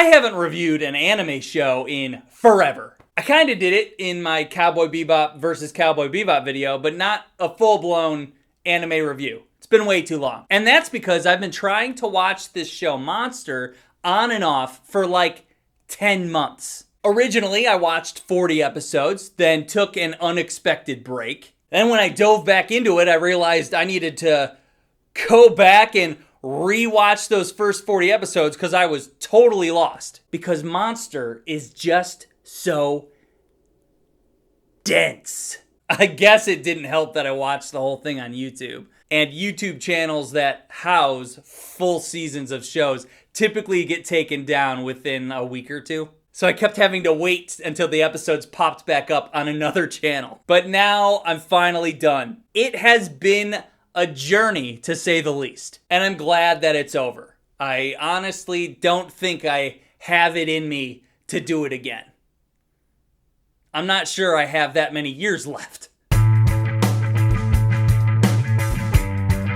I haven't reviewed an anime show in forever. I kind of did it in my Cowboy Bebop versus Cowboy Bebop video, but not a full-blown anime review. It's been way too long. And that's because I've been trying to watch this show, Monster, on and off for like 10 months. Originally, I watched 40 episodes, then took an unexpected break. Then when I dove back into it, I realized I needed to go back and rewatch those first 40 episodes because I was totally lost. Because Monster is just so dense. I guess it didn't help that I watched the whole thing on YouTube. And YouTube channels that house full seasons of shows typically get taken down within a week or two. So I kept having to wait until the episodes popped back up on another channel. But now I'm finally done. It has been a journey, to say the least. And I'm glad that it's over. I honestly don't think I have it in me to do it again. I'm not sure I have that many years left.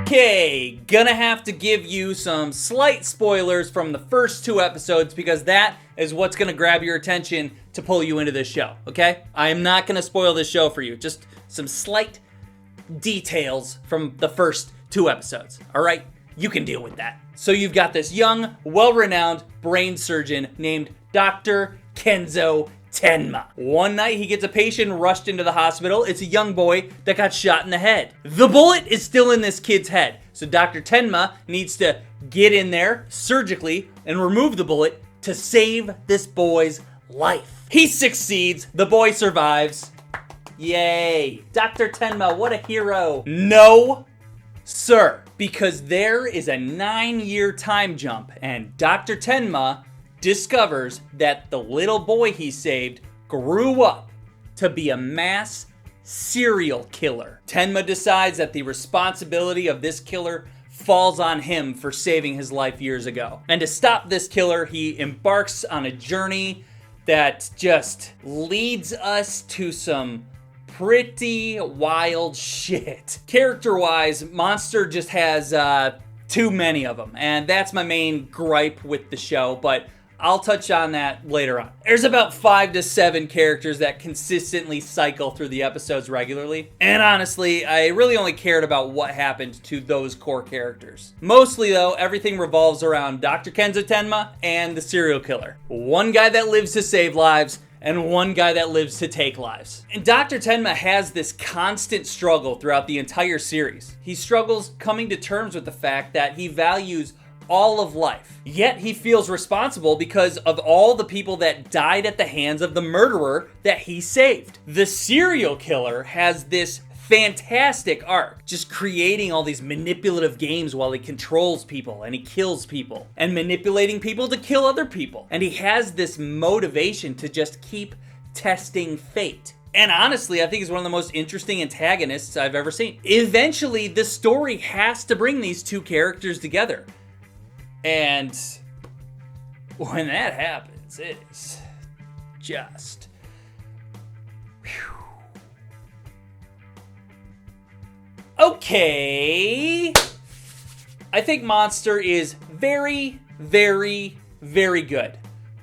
Okay, gonna have to give you some slight spoilers from the first 2 episodes because that is what's gonna grab your attention to pull you into this show, okay? I am not gonna spoil this show for you, just some slight details from the first 2 episodes, all right? You can deal with that. So you've got this young, well-renowned brain surgeon named Dr. Kenzo Tenma. One night he gets a patient rushed into the hospital. It's a young boy that got shot in the head. The bullet is still in this kid's head. So Dr. Tenma needs to get in there surgically and remove the bullet to save this boy's life. He succeeds. The boy survives. Yay. Dr. Tenma, what a hero. No, sir. Because there is a 9-year time jump and Dr. Tenma discovers that the little boy he saved grew up to be a mass serial killer. Tenma decides that the responsibility of this killer falls on him for saving his life years ago. And to stop this killer, he embarks on a journey that just leads us to some pretty wild shit. Character-wise, Monster just has too many of them, and that's my main gripe with the show, but I'll touch on that later on. There's about 5 to 7 characters that consistently cycle through the episodes regularly. And honestly, I really only cared about what happened to those core characters. Mostly though, everything revolves around Dr. Kenzo Tenma and the serial killer. One guy that lives to save lives, and one guy that lives to take lives. And Dr. Tenma has this constant struggle throughout the entire series. He struggles coming to terms with the fact that he values all of life. Yet he feels responsible because of all the people that died at the hands of the murderer that he saved. The serial killer has this fantastic arc, just creating all these manipulative games while he controls people and he kills people and manipulating people to kill other people. And he has this motivation to just keep testing fate. And honestly, I think he's one of the most interesting antagonists I've ever seen. Eventually, the story has to bring these 2 characters together. And when that happens, it is just... whew. Okay. I think Monster is very, very, very good.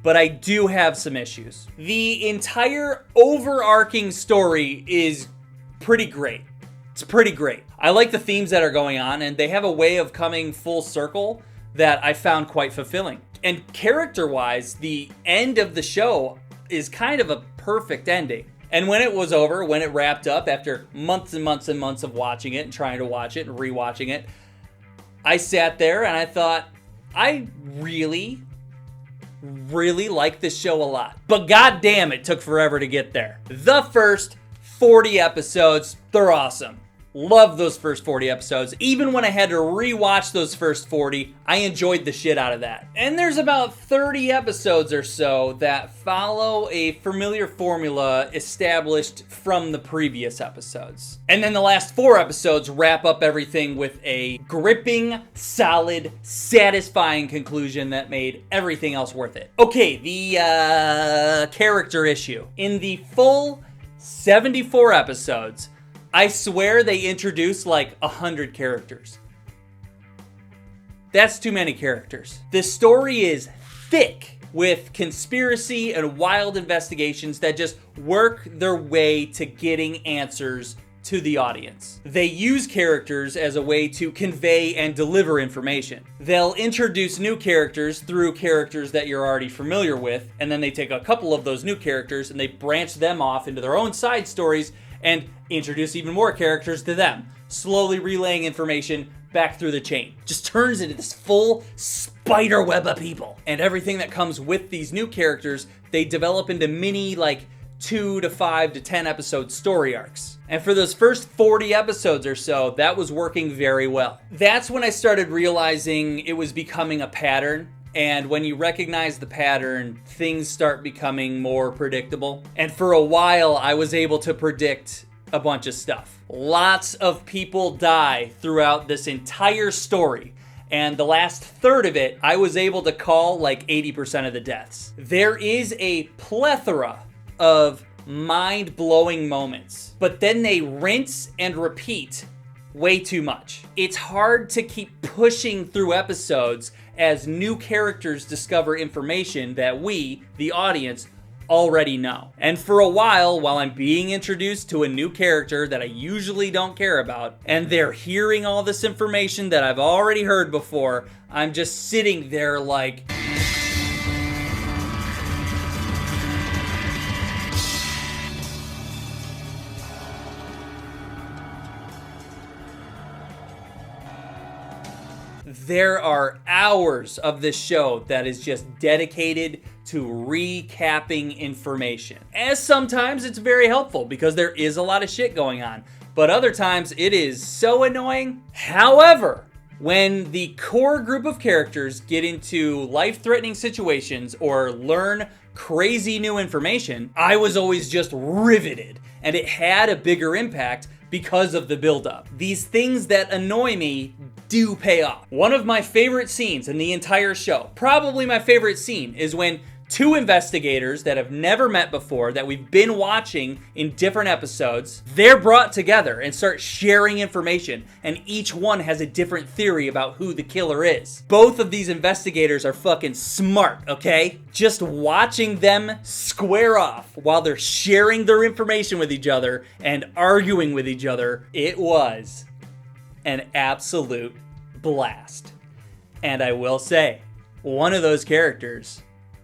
But I do have some issues. The entire overarching story is pretty great. It's pretty great. I like the themes that are going on, and they have a way of coming full circle that I found quite fulfilling. And character-wise, the end of the show is kind of a perfect ending. And when it was over, when it wrapped up, after months and months and months of watching it and trying to watch it and rewatching it, I sat there and I thought, I really like this show a lot. But goddamn, it took forever to get there. The first 40 episodes, they're awesome. Love those first 40 episodes. Even when I had to rewatch those first 40, I enjoyed the shit out of that. And there's about 30 episodes or so that follow a familiar formula established from the previous episodes. And then the last 4 episodes wrap up everything with a gripping, solid, satisfying conclusion that made everything else worth it. Okay, the character issue. In the full 74 episodes, I swear they introduced like 100 characters. That's too many characters. The story is thick with conspiracy and wild investigations that just work their way to getting answers to the audience. They use characters as a way to convey and deliver information. They'll introduce new characters through characters that you're already familiar with, and then they take a couple of those new characters and they branch them off into their own side stories and introduce even more characters to them, slowly relaying information back through the chain. Just turns into this full spider web of people. And everything that comes with these new characters, they develop into mini, 2 to 5 to 10 episode story arcs. And for those first 40 episodes or so, that was working very well. That's when I started realizing it was becoming a pattern. And when you recognize the pattern, things start becoming more predictable. And for a while, I was able to predict a bunch of stuff. Lots of people die throughout this entire story. And the last third of it, I was able to call 80% of the deaths. There is a plethora of mind-blowing moments, but then they rinse and repeat way too much. It's hard to keep pushing through episodes as new characters discover information that we, the audience, already know. And for a while I'm being introduced to a new character that I usually don't care about, and they're hearing all this information that I've already heard before, I'm just sitting there like, there are hours of this show that is just dedicated to recapping information. As sometimes it's very helpful because there is a lot of shit going on, but other times it is so annoying. However, when the core group of characters get into life-threatening situations or learn crazy new information, I was always just riveted, and it had a bigger impact because of the build-up. These things that annoy me do pay off. One of my favorite scenes in the entire show, probably my favorite scene, is when two investigators that have never met before, that we've been watching in different episodes, they're brought together and start sharing information, and each one has a different theory about who the killer is. Both of these investigators are fucking smart, okay? Just watching them square off while they're sharing their information with each other and arguing with each other, it was an absolute blast. And I will say, one of those characters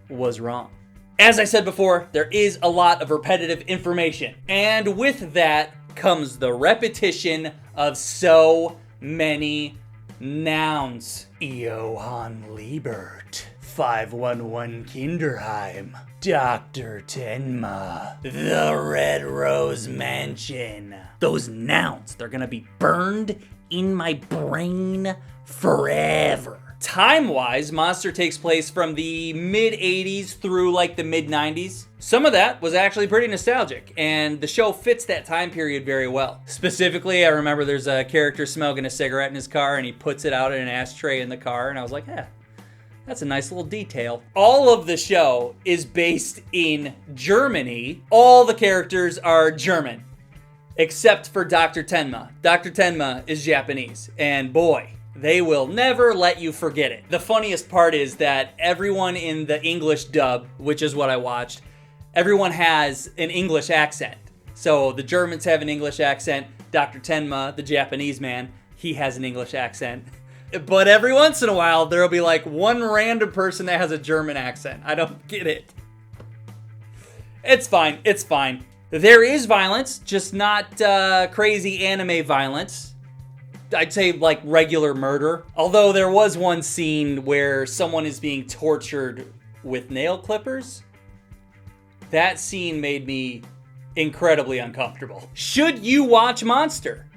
was wrong. As I said before, there is a lot of repetitive information, and with that comes the repetition of so many nouns. Johann Liebert, 511 Kinderheim, Dr. Tenma, the Red Rose Mansion. Those nouns, they're gonna be burned in my brain forever. Time-wise, Monster takes place from the mid-'80s through the mid-'90s. Some of that was actually pretty nostalgic, and the show fits that time period very well. Specifically, I remember there's a character smoking a cigarette in his car, and he puts it out in an ashtray in the car, and I was like, that's a nice little detail. All of the show is based in Germany. All the characters are German, except for Dr. Tenma. Dr. Tenma is Japanese, and boy, they will never let you forget it. The funniest part is that everyone in the English dub, which is what I watched, everyone has an English accent. So the Germans have an English accent. Dr. Tenma, the Japanese man, he has an English accent. But every once in a while, there'll be one random person that has a German accent. I don't get it. It's fine. It's fine. There is violence, just not crazy anime violence. I'd say regular murder. Although there was one scene where someone is being tortured with nail clippers. That scene made me incredibly uncomfortable. Should you watch Monster?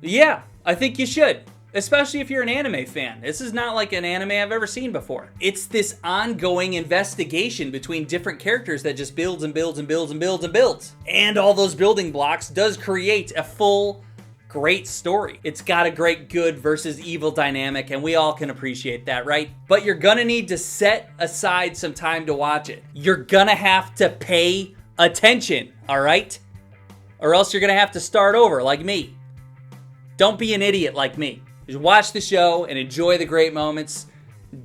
Yeah, I think you should. Especially if you're an anime fan. This is not like an anime I've ever seen before. It's this ongoing investigation between different characters that just builds and builds and builds and builds and builds. And all those building blocks does create a full, great story. It's got a great good versus evil dynamic, and we all can appreciate that, right? But you're gonna need to set aside some time to watch it. You're gonna have to pay attention, all right? Or else you're gonna have to start over like me. Don't be an idiot like me. Just watch the show and enjoy the great moments.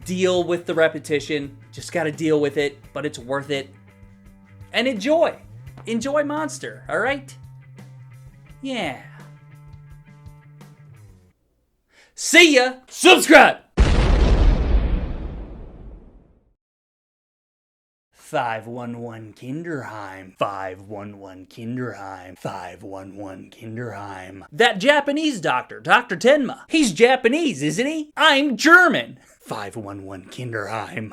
Deal with the repetition. Just gotta deal with it, but it's worth it. And enjoy. Enjoy Monster, alright? Yeah. See ya! Subscribe! 511 Kinderheim. 511 Kinderheim. 511 Kinderheim. That Japanese doctor, Dr. Tenma. He's Japanese, isn't he? I'm German. 511 Kinderheim.